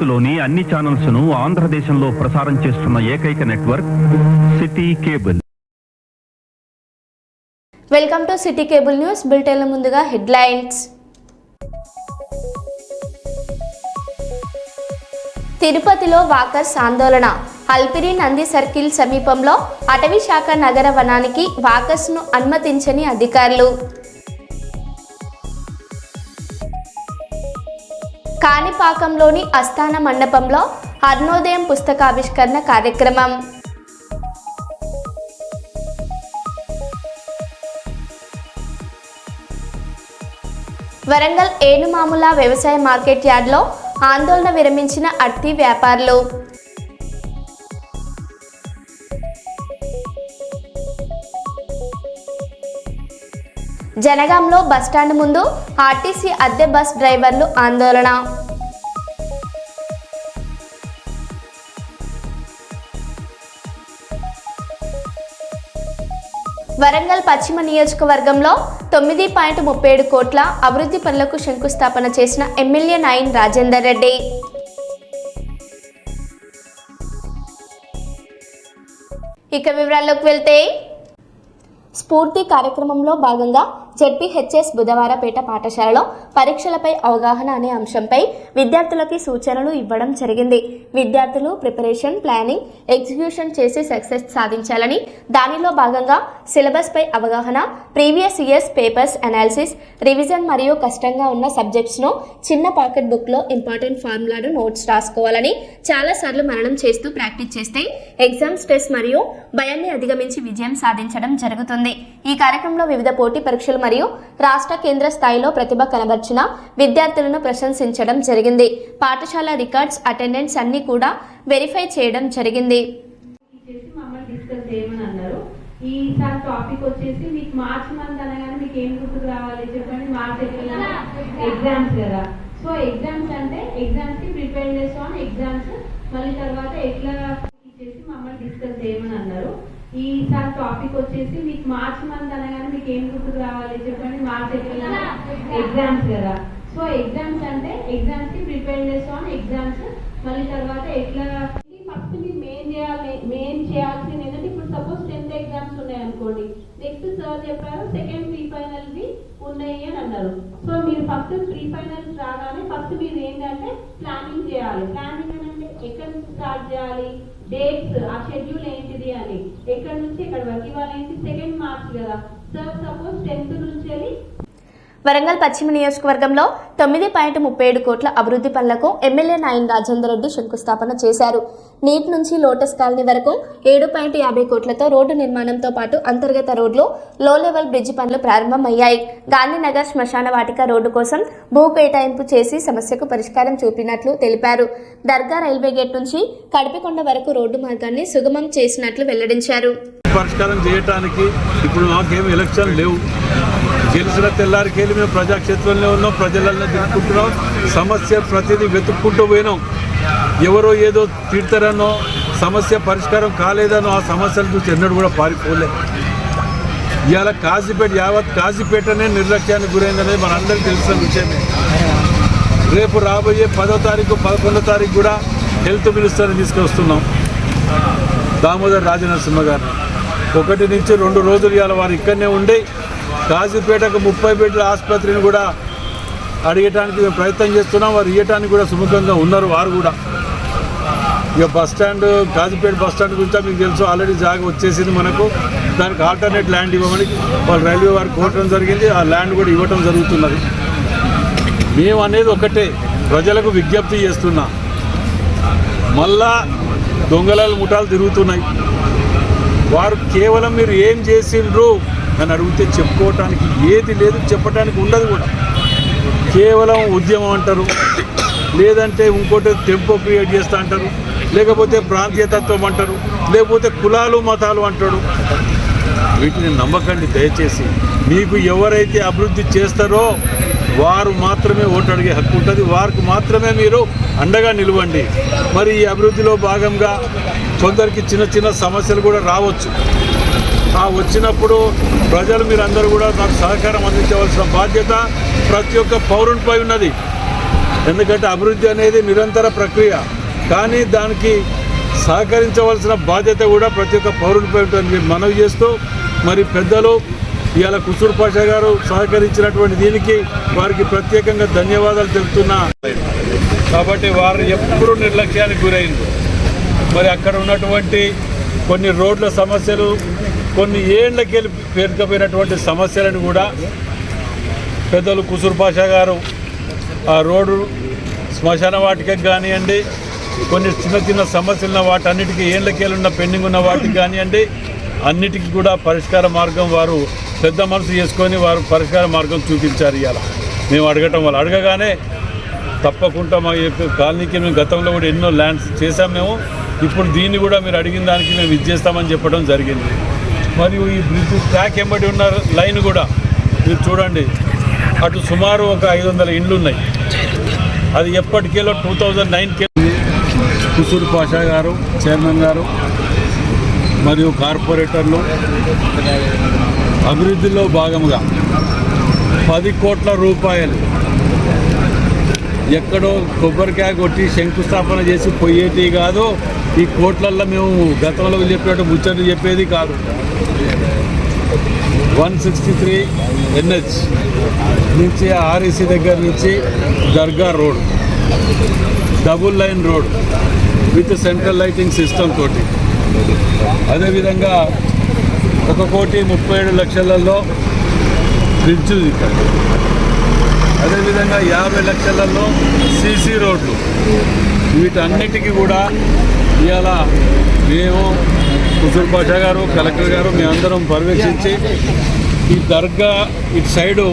భారత్లోని అన్ని ఛానల్స్ ను ఆంధ్రదేశంలో ప్రసారం చేస్తున్న ఏకైక network city cable. Welcome to city cable news bulletin. ముందుగా హెడ్లైన్స్. తిరుపతిలో వాకర్స్ ఆందోళన. అల్పిరి నంది సర్కిల్ సమీపంలో అటవీ శాఖ నగర వనానికి వాకర్స్ ను అనుమతించని అధికారులు. కాణిపాకంలోని అస్థాన మండపంలో అరుణోదయం పుస్తకావిష్కరణ కార్యక్రమం. వరంగల్ ఏనుమాముల వ్యవసాయ మార్కెట్ యార్డ్లో ఆందోళన విరమించిన అర్తి వ్యాపారులు. జనగాంలో బస్టాండ్ ముందు ఆర్టీసీ అద్దె బస్ డ్రైవర్లు ఆందోళన. వరంగల్ పశ్చిమ నియోజకవర్గంలో 9.37 కోట్ల అభివృద్ధి పనులకు శంకుస్థాపన చేసిన ఎమ్మెల్యే నాయిన్ రాజేందర్ రెడ్డి. ఇక వివరాల్లోకి వెళ్తే, స్ఫూర్తి కార్యక్రమంలో భాగంగా జెడ్పీహెచ్ఎస్ బుధవారపేట పాఠశాలలో పరీక్షలపై అవగాహన అనే అంశంపై విద్యార్థులకి సూచనలు ఇవ్వడం జరిగింది. విద్యార్థులు ప్రిపరేషన్, ప్లానింగ్, ఎగ్జిక్యూషన్ చేసి సక్సెస్ సాధించాలని, దానిలో భాగంగా సిలబస్ పై అవగాహన, previous years papers analysis, revision మరియు కష్టంగా ఉన్న సబ్జెక్ట్స్ను చిన్న పాకెట్ బుక్లో ఇంపార్టెంట్ ఫార్ములాను నోట్స్ రాసుకోవాలని, చాలాసార్లు మననం చేస్తూ ప్రాక్టీస్ చేస్తే ఎగ్జామ్ స్ట్రెస్ మరియు భయాన్ని అధిగమించి విజయం సాధించడం జరుగుతుంది. ఈ కార్యక్రమంలో వివిధ పోటీ పరీక్షలు మరియు రాష్ట్ర కేంద్ర స్థాయిలో ప్రతిభ కనబర్చిన విద్యార్థులను ప్రశంసించడం జరిగింది. పాఠశాల రికార్డ్స్, అటెండెన్స్ అన్ని కూడా వెరిఫై చేయడం జరిగింది. ఈసారి టాపిక్ వచ్చేసి మీకు మార్చ్ మంత్ అనగానే మీకు ఏం గుర్తుకు రావాలి చెప్పండి. మార్చ్ ఎగ్జామ్స్ కదా. సో ఎగ్జామ్స్ అంటే ఎగ్జామ్స్ కి ప్రిపేర్నెస్ ఆన్ ఎగ్జామ్స్, మళ్ళీ తర్వాత ఎట్లా చేసి మమ్మల్ని డిస్కస్ చేయమని అన్నారు. ఈసారి టాపిక్ వచ్చేసి మీకు మార్చ్ మంత్ అనగానే మీకు ఏం గుర్తుకు రావాలి చెప్పండి. మార్చ్ ఎగ్జామ్స్ కదా. సో ఎగ్జామ్స్ అంటే ఎగ్జామ్స్ కి ప్రిపేర్నెస్ ఆన్ ఎగ్జామ్స్, మళ్ళీ తర్వాత ఎట్లా ఫస్ట్ మీరు మెయిన్ చేయాల్సింది ఏంటంటే, ఇప్పుడు సపోజ్ 10th ఎగ్జామ్స్ ఉన్నాయి అనుకోండి, నెక్స్ట్ సార్ చెప్పారు సెకండ్ ప్రీ ఫైనల్ వి ఉన్నాయి అని అన్నారు. సో మీరు ఫస్ట్ ప్రీ ఫైనల్స్ రాగానే ఫస్ట్ మీరు ఏంటంటే ప్లానింగ్ చేయాలి. ప్లానింగ్ అంటే ఎక్కడి నుంచి స్టార్ట్ చేయాలి, డేట్స్, ఆ షెడ్యూల్ ఏంటిది అని, ఎక్కడి నుంచి ఎక్కడి వరకు. ఇవాళ ఏంటి 2nd మార్చ్ కదా. సార్ సపోజ్ 10th నుంచి వెళ్ళి వరంగల్ పశ్చిమ నియోజకవర్గంలో 9.37 కోట్ల అభివృద్ధి పనులకు ఎమ్మెల్యే నాయిన్ రాజేందర్ రెడ్డి శంకుస్థాపన చేశారు. నీట్ నుంచి లోటస్ కాలనీ వరకు 7.50 కోట్లతో రోడ్డు నిర్మాణంతో పాటు అంతర్గత రోడ్లు, లో లెవెల్ బ్రిడ్జి పనులు ప్రారంభమయ్యాయి. గాంధీనగర్ శ్మశాన వాటిక రోడ్డు కోసం భూ కేటాయింపు చేసి సమస్యకు పరిష్కారం చూపినట్లు తెలిపారు. దర్గా రైల్వే గేట్ నుంచి కడిపికొండ వరకు రోడ్డు మార్గాన్ని సుగమం చేసినట్లు వెల్లడించారు. పరిష్కారం చేయడానికి ఇప్పుడు మాకేం ఎలక్షన్ లేవు. గెలిచిన తెల్లారికెళ్ళి మేము ప్రజాక్షేత్రంలో ఉన్నాం, ప్రజలలో తిరుగుకుంటున్నాం, సమస్య ప్రతిదీ వెతుక్కుంటూ పోయినాం. ఎవరో ఏదో తిడతారనో, సమస్య పరిష్కారం కాలేదనో ఆ సమస్యలు చూసి ఎన్నడూ కూడా పారిపోలే. ఇవాళ కాజీపేట, యావత్ కాజీపేటనే నిర్లక్ష్యానికి గురైందనేది మనందరికీ తెలిసిన విషయమే. రేపు రాబోయే 10వ తారీఖు 11వ తారీఖు కూడా హెల్త్ మినిస్టర్ని తీసుకొస్తున్నాం, దామోదర్ రాజనరసింహ గారు. 1 నుంచి 2 రోజులు ఇవాళ వారు ఇక్కడనే ఉండి కాజీపేటకు 30 బెడ్ల ఆసుపత్రిని కూడా అడిగటానికి మేము ప్రయత్నం చేస్తున్నాం. వారు ఇవ్వటానికి కూడా సుముఖంగా ఉన్నారు వారు కూడా. ఇక బస్టాండ్, కాజీపేట బస్టాండ్ గురించి మీకు తెలుసు, ఆల్రెడీ జాగా వచ్చేసింది మనకు. దానికి ఆల్టర్నేట్ ల్యాండ్ ఇవ్వమని వాళ్ళు రైల్వే వారికి కోరటం జరిగింది. ఆ ల్యాండ్ కూడా ఇవ్వటం జరుగుతున్నది. మేము అనేది ఒకటే, ప్రజలకు విజ్ఞప్తి చేస్తున్నా, మళ్ళా దొంగలాలు ముఠాలు తిరుగుతున్నాయి. వారు కేవలం మీరు ఏం చేసిండ్రు అని అడిగితే చెప్పుకోవటానికి ఏది లేదు, చెప్పడానికి ఉండదు కూడా. కేవలం ఉద్యమం అంటారు, లేదంటే ఇంకోటి టెంపో క్రియేట్ చేస్తూ అంటారు, లేకపోతే ప్రాంతీయతత్వం అంటారు, లేకపోతే కులాలు మతాలు అంటాడు. వీటిని నమ్మకండి దయచేసి. మీకు ఎవరైతే అభివృద్ధి చేస్తారో వారు మాత్రమే ఓటు అడిగే హక్కు ఉంటుంది, వారికి మాత్రమే మీరు అండగా నిలవండి. మరి ఈ అభివృద్ధిలో భాగంగా కొందరికి చిన్న చిన్న సమస్యలు కూడా రావచ్చు. ఆ వచ్చినప్పుడు ప్రజలు మీరందరూ కూడా నాకు సహకారం అందించవలసిన బాధ్యత ప్రతి ఒక్క పౌరునిపై ఉన్నది. ఎందుకంటే అభివృద్ధి అనేది నిరంతర ప్రక్రియ, కానీ దానికి సహకరించవలసిన బాధ్యత కూడా ప్రతి ఒక్క పౌరునిపై ఉంటుంది. మనవి చేస్తూ మరి పెద్దలు ఇవాళ కుసూర్ పాషా గారు సహకరించినటువంటి దీనికి వారికి ప్రత్యేకంగా ధన్యవాదాలు తెలుపుతున్నా. కాబట్టి వారు ఎప్పుడూ నిర్లక్ష్యానికి గురైంది. మరి అక్కడ ఉన్నటువంటి కొన్ని రోడ్ల సమస్యలు, కొన్ని ఏళ్లకెళ్ళి పేరుకపోయినటువంటి సమస్యలను కూడా పెద్దలు కుసూర్ పాషా గారు ఆ రోడ్డు శ్మశాన వాటికకి కానివ్వండి, కొన్ని చిన్న చిన్న సమస్యలు ఉన్న వాటన్నిటికీ ఏళ్లకెళ్ళి ఉన్న పెండింగ్ ఉన్న వాటికి కానివ్వండి, అన్నిటికీ కూడా పరిష్కార మార్గం వారు పెద్ద మనసు చేసుకొని వారు పరిష్కార మార్గం చూపించారు. ఇవాళ మేము అడగటం వల్ల అడగగానే తప్పకుండా మా యొక్క కాలనీకి మేము గతంలో కూడా ఎన్నో ల్యాండ్స్ చేశాం. మేము ఇప్పుడు దీన్ని కూడా మీరు అడిగిన దానికి మేము ఇచ్చేస్తామని చెప్పడం జరిగింది. మరియు ఈ బ్రిడ్జ్ ట్రాక్ ఎంబడి ఉన్న లైన్ కూడా మీరు చూడండి, అటు సుమారు ఒక 500 ఇండ్లు ఉన్నాయి. అది ఎప్పటికేలో 2009కే కుసూర్ పాషా గారు చైర్మన్ గారు మరియు కార్పొరేటర్లు అభివృద్ధిలో భాగంగా 10 కోట్ల రూపాయలు ఎక్కడో కొబ్బరికాయ కొట్టి శంకుస్థాపన చేసి పోయేటి కాదు. ఈ కోట్లల్లో మేము గతంలో చెప్పేటట్టు ముచ్చట్లు చెప్పేది కాదు. 163 NH నుంచి ఆర్ఈసీ దగ్గర నుంచి Dargah road, double line road with central lighting system తోటి, అదేవిధంగా 1,37,00,000 బ్రిడ్జ్ ఇక్కడ, అదేవిధంగా 50 లక్షలలో సీసీ రోడ్లు. వీటన్నిటికీ కూడా ఇవాళ మేము కుసూర్ పాషా గారు, కలెక్టర్ గారు మేమందరం పర్యవేక్షించి ఈ దర్గా ఇటు సైడు.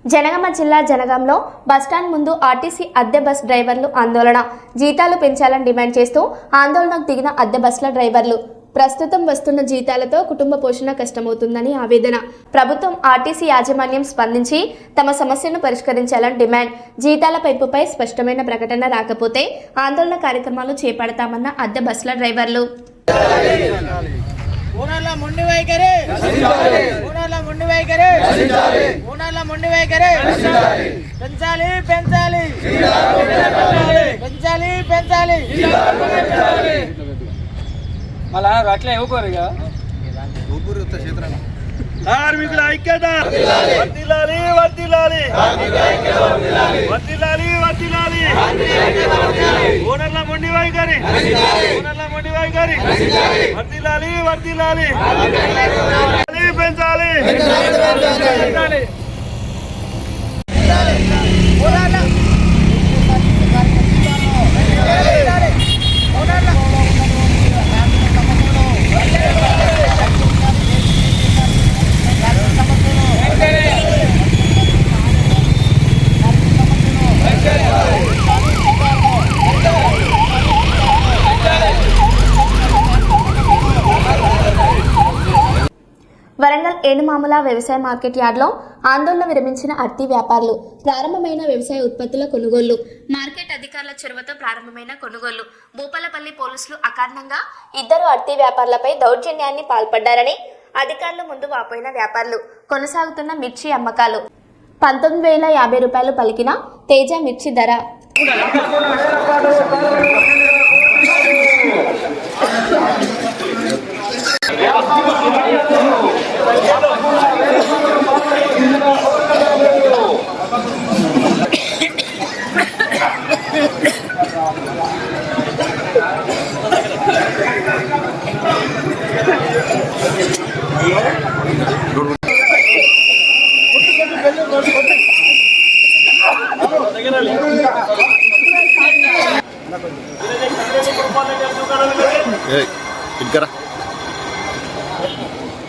జనగామ జిల్లా జనగాంలో బస్టాండ్ ముందు ఆర్టీసీ అద్దె బస్ డ్రైవర్లు ఆందోళన. జీతాలు పెంచాలని డిమాండ్ చేస్తూ ఆందోళనకు దిగిన అద్దె బస్ల డ్రైవర్లు. ప్రస్తుతం వస్తున్న జీతాలతో కుటుంబ పోషణ కష్టమవుతుందని ఆవేదన. ప్రభుత్వం ఆర్టీసీ యాజమాన్యం స్పందించి తమ సమస్యను పరిష్కరించాలని డిమాండ్. జీతాల పెంపుపై స్పష్టమైన ప్రకటన రాకపోతే ఆందోళన కార్యక్రమాలు చేపడతామన్న అద్దె బస్ల డ్రైవర్లు. మళ్ళా అట్లా ఇవ్వకోరు ఇక కార్మికుల ఐక్యత వర్ధిల్లాలి వర్ధిల్లాలి వర్ధిల్లాలి వర్ధిల్లాలి ఓనర్ల మొండి వైఖరి వర్ధిల్లాలి వర్ధిల్లాలి పెంచాలి. వరంగల్ ఏనుమాముల వ్యవసాయ మార్కెట్ యార్డ్లో ఆందోళన విరమించిన అర్తి వ్యాపారులు. ప్రారంభమైన వ్యవసాయ ఉత్పత్తుల కొనుగోళ్లు. మార్కెట్ అధికారుల చొరవతో ప్రారంభమైన కొనుగోళ్లు. భూపాలపల్లి పోలీసులు అకారణంగా 2 అర్తి వ్యాపారులపై దౌర్జన్యాన్ని పాల్పడ్డారని అధికారులు ముందు వాపోయిన వ్యాపారులు. కొనసాగుతున్న మిర్చి అమ్మకాలు. 19,050 రూపాయలు పలికిన తేజ మిర్చి ధర.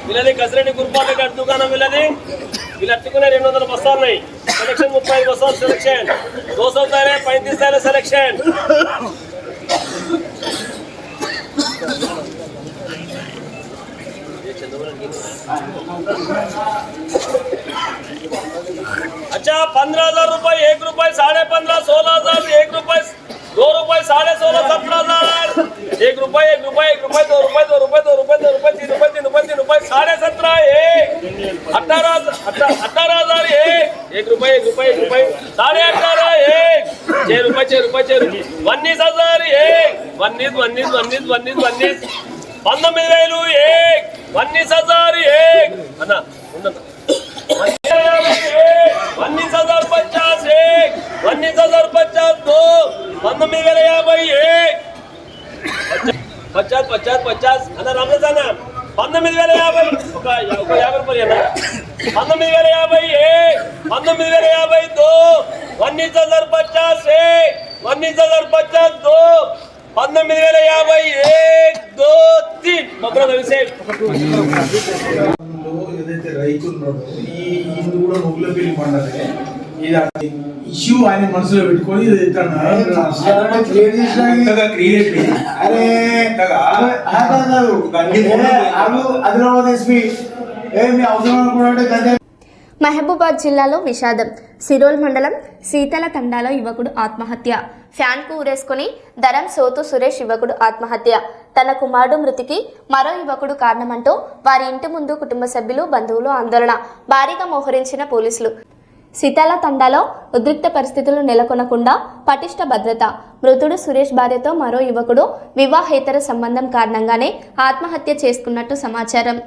వీళ్ళది కసిరెడ్డి గురుపాటి గారి దుకాణం. వీళ్ళది వీళ్ళు అట్టుకునే 200 బస్తాలు ఉన్నాయి. సెలక్షన్ 35 బస్తాలు సెలక్షన్. 200 తారే 35 తారే సెలక్షన్. अच्छा 15,000 रुपये, 1 रुपये 15,500, 16,000, 1 रुपये 2 रुपये 16,500, 17,000, 1 रुपये 1 रुपये 1 रुपये 2 रुपये 2 रुपये 2 रुपये 2 रुपये 3 रुपये 3 रुपये 3 रुपये 17,500, 18,000, 1 रुपये 1 रुपये 1 रुपये 18,000. 19,000 एक 19,000 एक 19,000 एक అన్నా ఉండన్నా 19,050 एक 19,050 दो 19,051 50 అన్న రామరాజ్ అన్న 19,050 ఒక 50 రూపాయలు అన్న 19,051 19,052 19,050 एक 19,050 दो 19,051 2 3 మొత్తం విషయం ఏదైతే రైతు ఉన్నాడో ఈ ఇల్లు కూడా మొగ్గుల పెళ్లి పండగనే ఇది ఇష్యూ ఆయన మనసులో పెట్టుకొని ఆదిలాబాద్ ఎస్పీ ఏమి అవసరం అనుకున్నాడే. మహబూబాద్ జిల్లాలో విషాదం. సిరోల్ మండలం శీతల తండాలో యువకుడు ఆత్మహత్య. ఫ్యాన్కు ఊరేసుకుని ధరం సోతు సురేష్ యువకుడు ఆత్మహత్య. తన కుమారుడు మృతికి మరో యువకుడు కారణమంటూ వారి ఇంటి ముందు కుటుంబ సభ్యులు బంధువులు ఆందోళన. భారీగా మోహరించిన పోలీసులు. శీతల తండాలో ఉద్రిక్త పరిస్థితులు నెలకొనకుండా పటిష్ట భద్రత. మృతుడు సురేష్ భార్యతో మరో యువకుడు వివాహేతర సంబంధం కారణంగానే ఆత్మహత్య చేసుకున్నట్టు సమాచారం.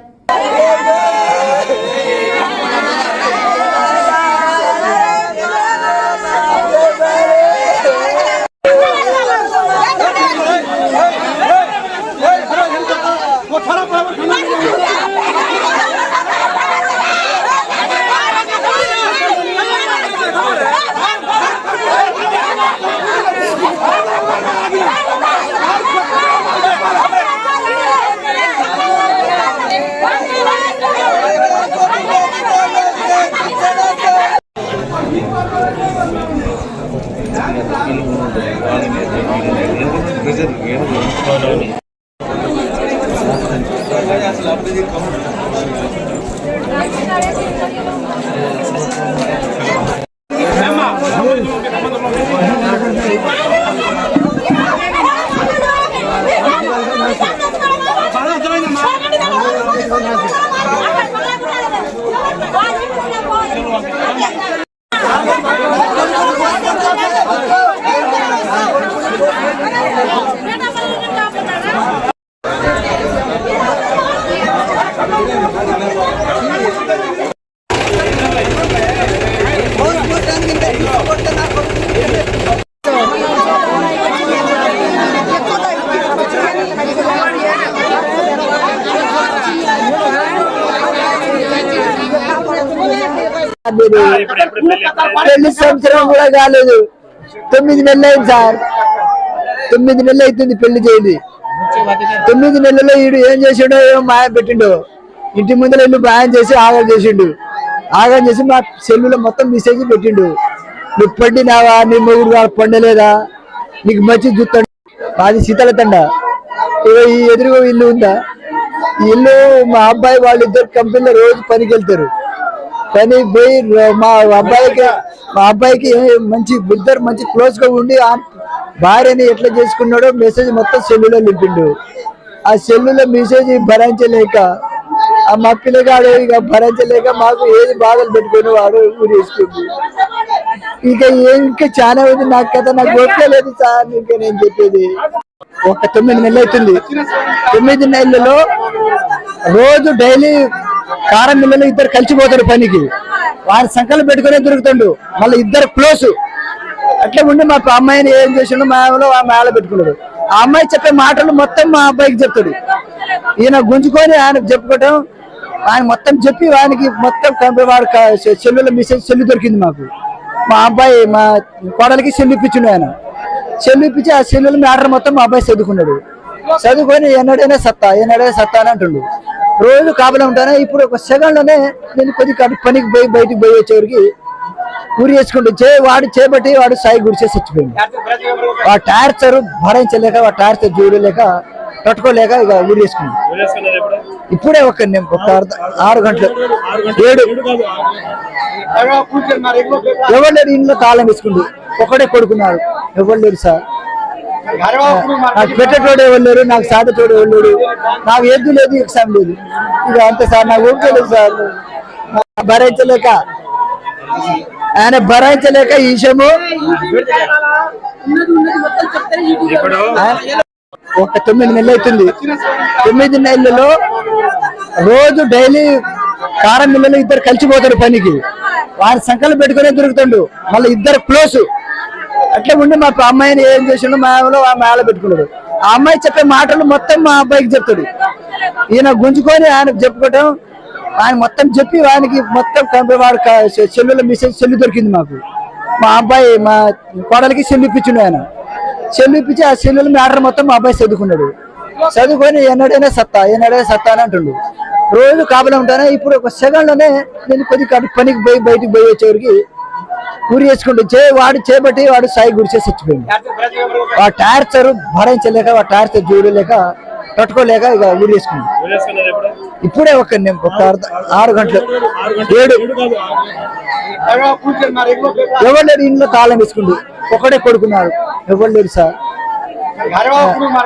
పెళ్లి సంవత్సరం కూడా కాలేదు, 9 నెలలు అయింది సార్. 9 నెలలు అవుతుంది పెళ్లి చేయండి. 9 నెలల్లో ఈడు ఏం చేసిండో ఏమో మాయ పెట్టిండు. ఇంటి ముందర ఇల్లు బాయం చేసి ఆగం చేసిండు. ఆగం చేసి మా సెల్లులో మొత్తం మెసేజ్ పెట్టిండు. నువ్వు పండినావా, నీ మొగుడు పండలేదా, నీకు మంచి చూస్తాడు. అది శీతల తండ. ఈ ఎదురుగా ఇల్లు ఉందా, ఈ ఇల్లు మా అబ్బాయి వాళ్ళిద్దరు కంపెనీలో రోజు పనికి వెళ్తారు. పని పోయి మా అబ్బాయికి మంచి ఇద్దరు మంచి క్లోజ్ గా ఉండి ఆ భార్యని ఎట్లా చేసుకున్నాడో మెసేజ్ మొత్తం సెల్లులో నింపిండు. ఆ సెల్లులో మెసేజ్ భరించలేక ఆ మా పిల్లగాడు ఇక భరించలేక మాకు ఏది బాధలు పెట్టుకుని వాడు ఊరేసుకుంది. ఇంకా చాలా ఉంది నాకు కదా, నాకు ఓపికలేదు సార్. ఇంకా నేను చెప్పేది ఒక 9 నెలలు అవుతుంది. 9 నెలలలో రోజు డైలీ కారం మిల్లలో ఇద్దరు కలిసిపోతారు పనికి. వారి సంకల్పం పెట్టుకునే దొరుకుతాడు. మళ్ళీ ఇద్దరు క్లోజ్. అట్లా ఉండి మా అమ్మాయిని ఏం చేసిండు, మా మేళ పెట్టుకున్నాడు. ఆ అమ్మాయి చెప్పే మాటలు మొత్తం మా అబ్బాయికి చెప్తాడు. ఈయన గుంజుకొని ఆయనకు చెప్పుకోవటం, ఆయన మొత్తం చెప్పి వానికి మొత్తం వాడు సెల్లులో మెసేజ్ సెల్లు దొరికింది మాకు. మా అబ్బాయి మా కోడలికి సెల్లు ఇప్పించిండు. ఆయన సెల్లు ఇప్పించి ఆ సెల్లుల మ్యాటర్ మొత్తం మా అబ్బాయి చదువుకున్నాడు. చదువుకొని ఎన్నడైనా సత్తా అని అంటుండు. రోజు కాపలా ఉంటానే. ఇప్పుడు ఒక సెకండ్ లోనే నేను కొద్దిగా పనికి పోయి బయటికి పోయి వచ్చేవారికి ఊరి వేసుకుంటూ వాడు చేపట్టి వాడు సాయి గురిచేసి చచ్చిపోయింది. ఆ టార్చర్ భరించలేక, ఆ టార్చర్ చూడలేక, తట్టుకోలేక ఇక ఊరి వేసుకుంది. ఇప్పుడే ఒక 6 గంటలు 7 ఎవరు లేడు. ఇంట్లో తాళం వేసుకుండు. ఒకడే కొడుకున్నారు. ఎవరు లేరు సార్. నాకు పెట్టేటోడు ఎవరు లేరు, నాకు సాటేటోడు ఎవరు లేడు, నాకు ఎద్దు లేదు, ఎగ్జామ్ లేదు. ఇక అంతే సార్. నాకు ఊరుకోలేదు సార్. భరించలేక ఆయన భరించలేక ఈ విషయము ఒక 9 నెలలు అవుతుంది. 9 నెలలలో రోజు డైలీ కారం మిల్లలో ఇద్దరు కలిసిపోతారు పనికి. వారి సంకల్పం పెట్టుకునే దొరుకుతుండు. మళ్ళీ ఇద్దరు క్లోజ్. అట్లా ఉండి మా అమ్మాయిని ఏం చేసిండు, మా మేళ పెట్టుకున్నాడు. ఆ అమ్మాయి చెప్పే మాటలు మొత్తం మా అబ్బాయికి చెప్తాడు. ఈయన గుంజుకొని ఆయనకు చెప్పుకోవటం, ఆయన మొత్తం చెప్పి ఆయనకి మొత్తం వాడు సెల్లులో మెసేజ్ సెల్లు దొరికింది మాకు. మా అబ్బాయి మా కోడలికి సెల్లు ఇప్పించిండు. ఆయన సెల్లు ఇప్పించి ఆ సెల్లులో మ్యాటర్ మొత్తం మా అబ్బాయి చదువుకున్నాడు. చదువుకొని ఎన్నడైనా సత్తా అని అంటుండు. రోజు కాపలా ఉంటానే. ఇప్పుడు ఒక సెకండ్లోనే నేను కొద్దిగా పనికి పోయి బయటికి పోయి వచ్చేవారికి గురి చేసుకుంటూ వాడు చేపట్టి వాడు సాయి గురి చేసి చచ్చిపోయింది. ఆ టార్చర్ భరించలేక, ఆ టార్చర్ చూడలేక, తట్టుకోలేక ఇక గురి చేసుకుంది. ఇప్పుడే ఒక 6 గంటలు 7 ఎవరు లేరు. ఇంట్లో తాళం వేసుకుండు. ఒకడే కొడుకున్నాడు. ఎవరు లేరు సార్.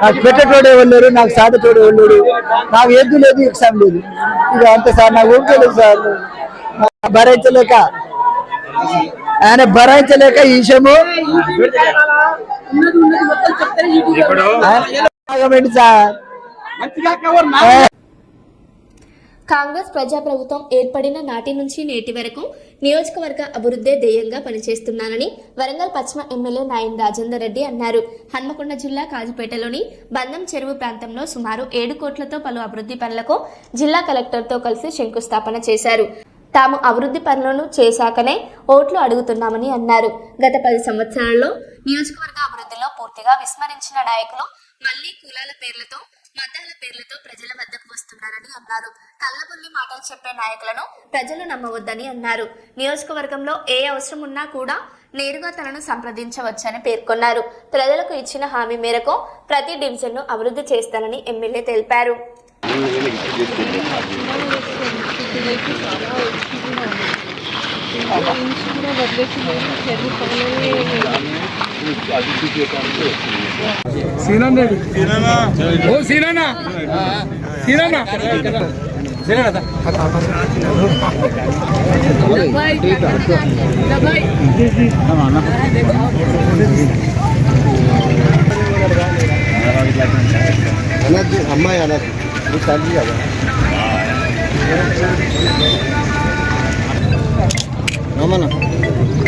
నాకు పెట్టేటోడు ఎవరు లేరు. నాకు సాధతోడు ఎవరు లేరు. నాకు ఎద్దు లేదు, ఎగ్జామ్ లేదు. ఇక అంతే సార్. నాకు ఊరుకోలేదు సార్. భరించలేక ఆయన భరించలేక ఈ విషయము సార్. కాంగ్రెస్ ప్రజాప్రభుత్వం ఏర్పడిన నాటి నుంచి నేటి వరకు నియోజకవర్గ అభివృద్ధే ధ్యేయంగా పనిచేస్తున్నానని వరంగల్ పశ్చిమ ఎమ్మెల్యే నాయన్ రాజేందర్ రెడ్డి అన్నారు. హన్మకొండ జిల్లా కాజుపేటలోని బంధం చెరువు ప్రాంతంలో సుమారు 7 కోట్లతో పలు అభివృద్ధి పనులకు జిల్లా కలెక్టర్తో కలిసి శంకుస్థాపన చేశారు. తాము అభివృద్ధి పనులను చేశాకనే ఓట్లు అడుగుతున్నామని అన్నారు. గత 10 సంవత్సరాల్లో నియోజకవర్గ అభివృద్ధిలో పూర్తిగా విస్మరించిన నాయకులు మళ్లీ కులాల పేర్లతో, మతాల పేర్లతో ప్రజల వద్దకు వస్తున్నారని అన్నారు. కళ్ళబొల్లి మాటలు చెప్పే నాయకులను ప్రజలు నమ్మవద్దని అన్నారు. నియోజకవర్గంలో ఏ అవసరం ఉన్నా కూడా నేరుగా తనను సంప్రదించవచ్చని పేర్కొన్నారు. ప్రజలకు ఇచ్చిన హామీ మేరకు ప్రతి డివిజన్ను అభివృద్ధి చేస్తానని ఎమ్మెల్యే తెలిపారు. అమ్మాయి అన్నది తల్లి కదా.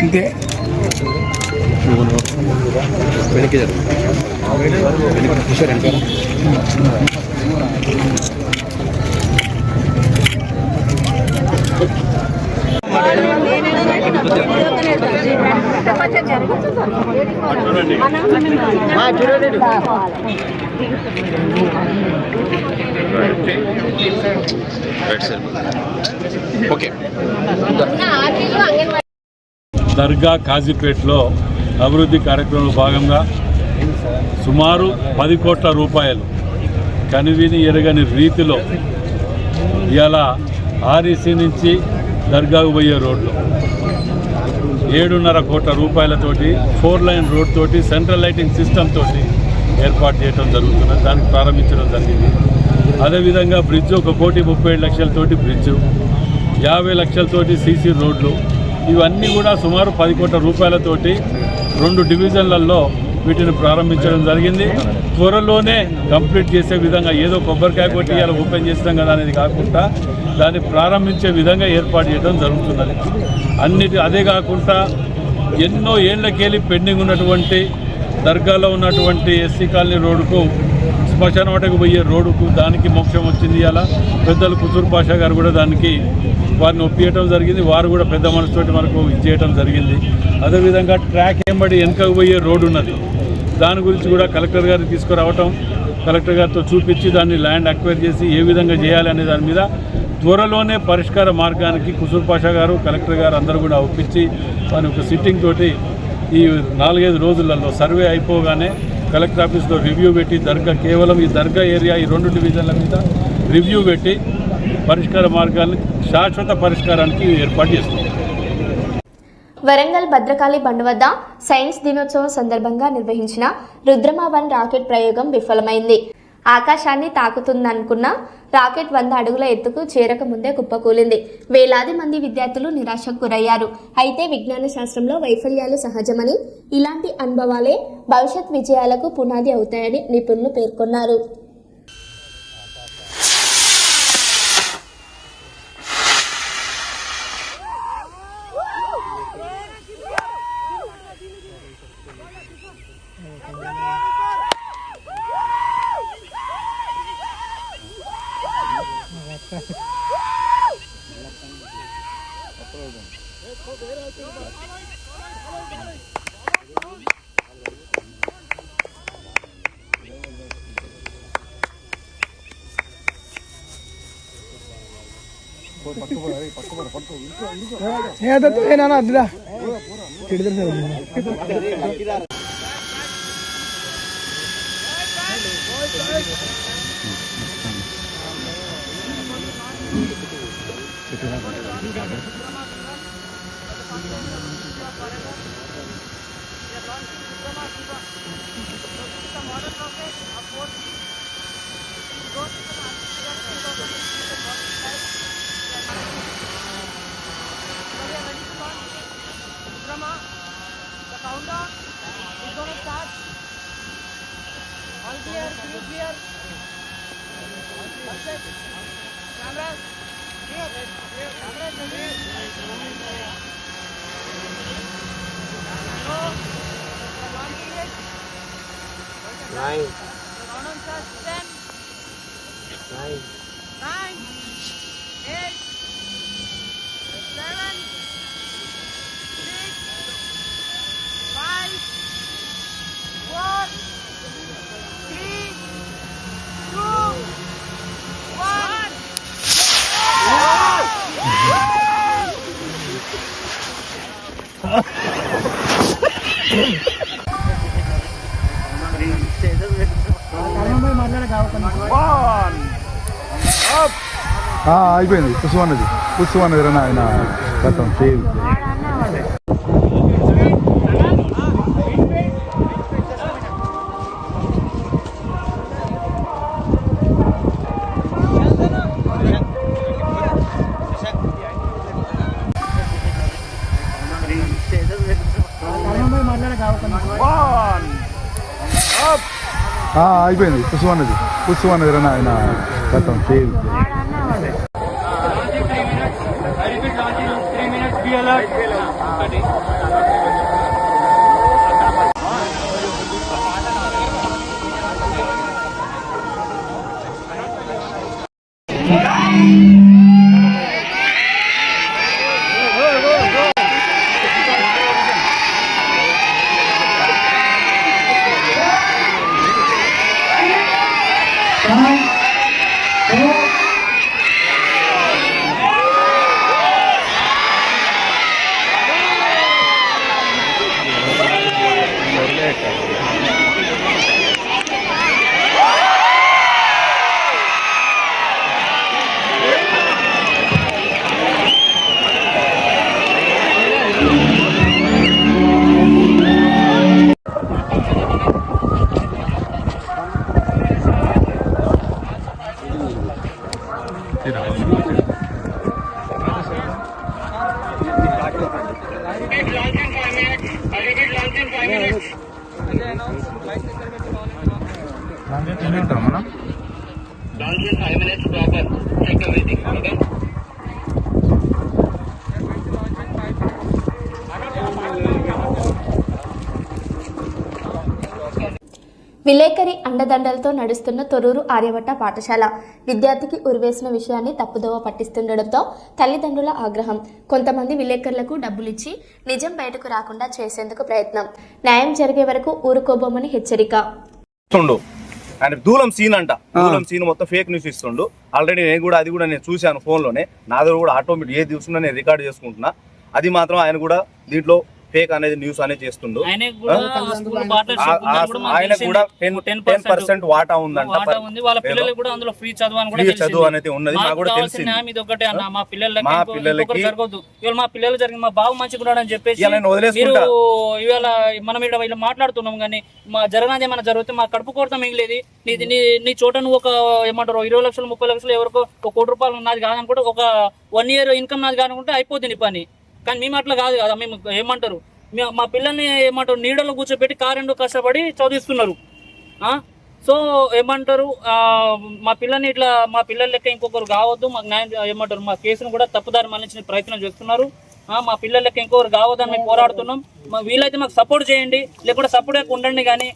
అంతే దర్గా కాజీపేటలో అభివృద్ధి కార్యక్రమంలో భాగంగా సుమారు 10 కోట్ల రూపాయలు కనివిని ఎరగని రీతిలో ఇలా ఆర్ఈసీ నుంచి దర్గాకు పోయే రోడ్లు 7.5 కోట్ల రూపాయలతోటి 4 లైన్ రోడ్ తోటి సెంట్రల్ లైటింగ్ సిస్టమ్ తోటి ఏర్పాటు చేయడం జరుగుతున్నది. దానికి ప్రారంభించడం జరిగింది. అదేవిధంగా బ్రిడ్జ్ 1,37,00,000 బ్రిడ్జ్, 50 లక్షలతోటి సీసీ రోడ్లు, ఇవన్నీ కూడా సుమారు 10 కోట్ల రూపాయలతోటి 2 డివిజన్లలో వీటిని ప్రారంభించడం జరిగింది. త్వరలోనే కంప్లీట్ చేసే విధంగా, ఏదో కొబ్బరికాయ కొట్టి ఇలా ఓపెన్ చేస్తాం కదా అనేది కాకుండా దాన్ని ప్రారంభించే విధంగా ఏర్పాటు చేయడం జరుగుతున్నది. అదే కాకుండా ఎన్నో ఏళ్లకెళ్ళి పెండింగ్ ఉన్నటువంటి దర్గాలో ఉన్నటువంటి ఎస్సీ కాలనీ రోడ్డుకు, శ్మశాన వాటకు పోయే రోడ్డుకు దానికి మోక్షం వచ్చింది. అలా పెద్దలు కుతూర్ పాషా గారు కూడా దానికి వారిని ఒప్పియటం జరిగింది. వారు కూడా పెద్ద మనసుతోటి మనకు ఇచ్చేయటం జరిగింది. అదేవిధంగా ట్రాక్ ఎంబడి వెనకకు పోయే రోడ్డు ఉన్నది. దాని గురించి కూడా కలెక్టర్ గారిని తీసుకురావటం, కలెక్టర్ గారితో చూపించి దాన్ని ల్యాండ్ అక్వైర్ చేసి ఏ విధంగా చేయాలి అనే దాని మీద త్వరలోనే పరిష్కార మార్గానికి కుతూర్ పాషా గారు, కలెక్టర్ గారు అందరూ కూడా ఒప్పించి వారి ఒక సిట్టింగ్ తోటి ఈ 4-5 రోజులలో సర్వే అయిపోగానే కలెక్టర్ ఆఫీస్లో రివ్యూ పెట్టి కేవలం ఈ దర్గా ఏరియా ఈ 2 డివిజన్ల మీద రివ్యూ పెట్టి పరిష్కార మార్గాన్ని శాశ్వత పరిష్కారానికి ఏర్పాటు చేస్తుంది. వరంగల్ భద్రకాళి బండ్ వద్ద సైన్స్ దినోత్సవం సందర్భంగా నిర్వహించిన రుద్రమ 1 రాకెట్ ప్రయోగం విఫలమైంది. ఆకాశాన్ని తాకుతుందనుకున్న రాకెట్ 100 అడుగుల ఎత్తుకు చేరక ముందే కుప్పకూలింది. వేలాది మంది విద్యార్థులు నిరాశకు గురయ్యారు. అయితే విజ్ఞాన శాస్త్రంలో వైఫల్యాలు సహజమని, ఇలాంటి అనుభవాలే భవిష్యత్ విజయాలకు పునాది అవుతాయని నిపుణులు పేర్కొన్నారు. అయిపోయింది. పుష్పన్నది రా ఆయన గతం సేవ్. అయిపోయింది. పుష్పన్నది రా ఆయన గతం సేవ్. విలేకరి అండదండలతో నడుస్తున్న తొర్రూరు ఆర్యభట్ట పాఠశాల విద్యార్థికి ఉరివేసిన విషయాన్ని తప్పుదోవ పట్టిస్తుండటంతో తల్లిదండ్రుల ఆగ్రహం. కొంతమంది విలేకరులకు డబ్బులిచ్చి నిజం బయటకు రాకుండా చేసేందుకు ప్రయత్నం. న్యాయం జరిగే వరకు ఊరుకోబోమని హెచ్చరిక. అండ్ దూలం సీన్ అంట, దూలం సీన్ మొత్తం ఫేక్ న్యూస్ ఇస్తుండు. ఆల్రెడీ అది కూడా నేను చూశాను ఫోన్లోనే. నా దగ్గర కూడా ఆటోమేటిక్ ఏది చూస్తున్నా నేను రికార్డ్ చేసుకుంటున్నా. అది మాత్రం ఆయన కూడా దీంట్లో ఫేక్ అనేది న్యూస్ అనేది చేస్తుండు. ఆయనకు కూడా స్కూల్ పార్ట్నర్షిప్ ఉందని కూడా మాకు ఆయన కూడా తెలిసింది. 10% వాటా ఉందంట. వాటా ఉంది. వాళ్ళ పిల్లలకు కూడా అందులో ఫ్రీ చదువు అని కూడా ఫ్రీ తెలిసింది. చదువు అనేది ఉన్నది. నాకు కూడా కావాల్సిన తెలిసింది. న్యాయం ఇది ఒకటే అన్న. మా పిల్లలకి మా ఇంకొకటి పిల్లలకి జరగదు. ఇవాళ మా పిల్లలు జరిగింది, మా బాబు మంచిగా ఉన్నాడని చెప్పేసి ఇలా నేను మీరు వదిలేసుకుంటా. ఇవాళ మనం ఇక్కడ ఇలా మాట్లాడుతున్నాం కానీ మా జరగనాది ఏమైనా జరిగితే మా కడుపు కొరత మిగిలేదు. నీ చోట నువ్వు ఒక ఏమంటారు 20 లక్షలు 30 లక్షలు ఎవరికో 1 కోటి రూపాయలు నాది కాదనుకుంటే ఒక 1 year ఇన్కమ్ నాది కాదనుకుంటే అయిపోతుంది నీ పని. కానీ మేము అట్లా కాదు కదా. మేము ఏమంటారు మా పిల్లల్ని ఏమంటారు నీడలో కూర్చోబెట్టి కారెండు కష్టపడి చదివిస్తున్నారు. సో ఏమంటారు మా పిల్లల్ని ఇట్లా మా పిల్లల లెక్క ఇంకొకరు కావద్దు. మాకు న్యాయం ఏమంటారు మా కేసును కూడా తప్పుదారి మళ్ళించిన ప్రయత్నం చేస్తున్నారు. మా పిల్లల లెక్క ఇంకొకరు కావద్దని మేము పోరాడుతున్నాం. వీలైతే మాకు సపోర్ట్ చేయండి, లేకుంటే సపోర్ట్ ఉండండి. కానీ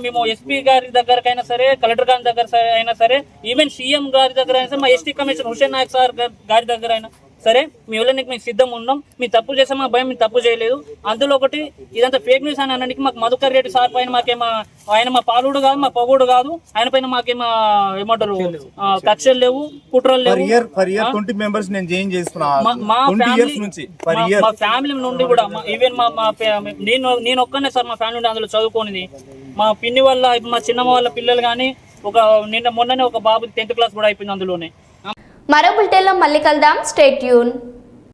మేము ఎస్పీ గారి దగ్గరకైనా సరే, కలెక్టర్ గారి దగ్గర అయినా సరే, ఈవెన్ సీఎం గారి దగ్గర అయినా సరే, మా ST commissioner Hussain Naik sir గారి దగ్గర అయినా సరే మీ వెళ్ళడానికి మేము సిద్ధం ఉన్నాం. మేము తప్పు చేసాం, మా భయం మేము తప్పు చేయలేదు. అందులో ఒకటి ఇదంతా ఫేక్ న్యూస్ అని అనడానికి మాకు మధుకర్ రెడ్డి సార్ పైన మాకేమో ఆయన మా పాలుడు కాదు, మా పొగుడు కాదు. ఆయన పైన మాకేమో ఏమంటారు కక్షలు లేవు, కుట్రలు లేవు. మా ఫ్యామిలీ నుండి కూడా ఈవెన్ నేను ఒక్కనే సార్ మా ఫ్యామిలీ నుండి అందులో చదువుకోనిది. మా పిన్ని వల్ల మా చిన్నమ్మ వాళ్ళ పిల్లలు కానీ మొన్ననే ఒక బాబు 10th క్లాస్ కూడా అయిపోయింది అందులోనే. మరో బులెటిన్లో మళ్ళీ కలుద్దాం. Stay tune.